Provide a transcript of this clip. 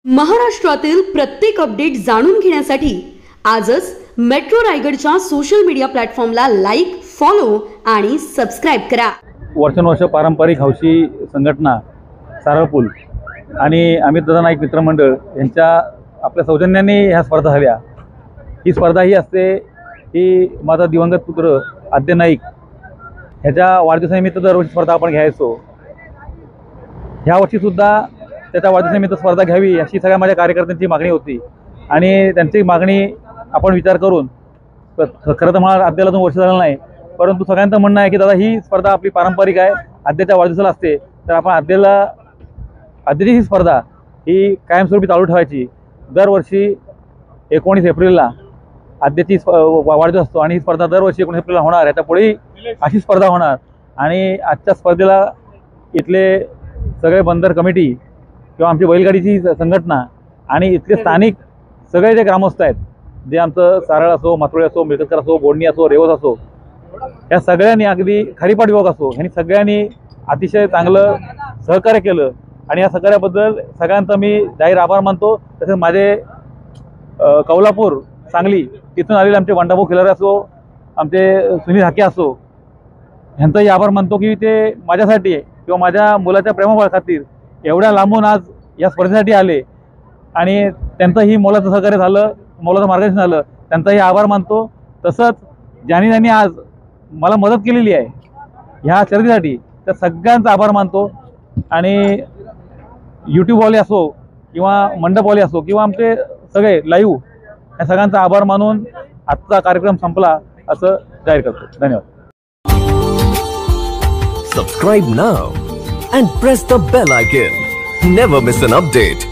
महाराष्ट्रातील प्रत्येक अपडेट जाणून घेण्यासाठी आजच मेट्रो रायगडच्या सोशल मीडिया प्लॅटफॉर्मला लाईक, फॉलो आणि सबस्क्राइब करा। वर्षानुवर्ष पारंपरिक हौशी संघटना सारळपूल आणि अमित दादा नाईक मित्रमंडळ यांच्या आपल्या सौजन्याने ह्या स्पर्धा झाल्या। ही स्पर्धा ही असते की माझा दिवंगत पुत्र आद्य नाईक ह्याच्या वाढदिवसानिमित्त दरवर्षी स्पर्धा आपण घ्यायचो। ह्या वर्षी सुद्धा त्याच्या वाढदिवसानिमित्त स्पर्धा घ्यावी अशी सगळ्या माझ्या कार्यकर्त्यांची मागणी होती आणि त्यांची मागणी आपण विचार करून खरं तर मला आद्याला 2 वर्ष झालं नाही, परंतु सगळ्यांचं म्हणणं आहे की दादा ही स्पर्धा आपली पारंपरिक आहे, आद्याच्या वाढदिवसाला असते, तर आपण आद्याची ही स्पर्धा ही कायमस्वरूपी चालू ठेवायची। दरवर्षी 19 एप्रिलला आद्याची वाढदिवस असतो आणि ही स्पर्धा दरवर्षी 19 एप्रिलला होणार। याच्या पुढेही अशी स्पर्धा होणार आणि आजच्या स्पर्धेला इथले सगळे बंदर कमिटी किंवा आमची बैलगाडीची संघटना आणि इथले स्थानिक सगळे जे ग्रामस्थ आहेत, जे आमचं सारळ असो, मातुळे असो, मिळकतकर असो, बोडणी असो, रेवस असो, या सगळ्यांनी अगदी खरीपाट विभाग असो, ह्यांनी सगळ्यांनी अतिशय चांगलं सहकार्य केलं आणि या सहकार्याबद्दल सगळ्यांचा मी जाहीर आभार मानतो। तसेच माझे कौलापूर, सांगली तिथून आलेले आमचे वंडाभाऊ खिलारे असो, आमचे सुनील हाके असो, ह्यांचाही आभार मानतो की ते माझ्यासाठी किंवा माझ्या मुलाच्या प्रेमाबळ खातीर एवढ्या लांबून आज या स्पर्धेसाठी आले आणि त्यांचंही मोलाचं सहकार्य झालं, मोलाचं मार्गदर्शन झालं, त्यांचाही आभार मानतो। तसंच ज्यांनी आज मला मदत केलेली आहे ह्या शर्यतीसाठी त्या सगळ्यांचा आभार मानतो आणि यूट्यूबवाले असो किंवा मंडपवाले असो किंवा आमचे सगळे लाईव्ह या सगळ्यांचा आभार मानून आजचा कार्यक्रम संपला असं जाहीर करतो। धन्यवाद। Subscribe now and press the bell icon. Never miss an update.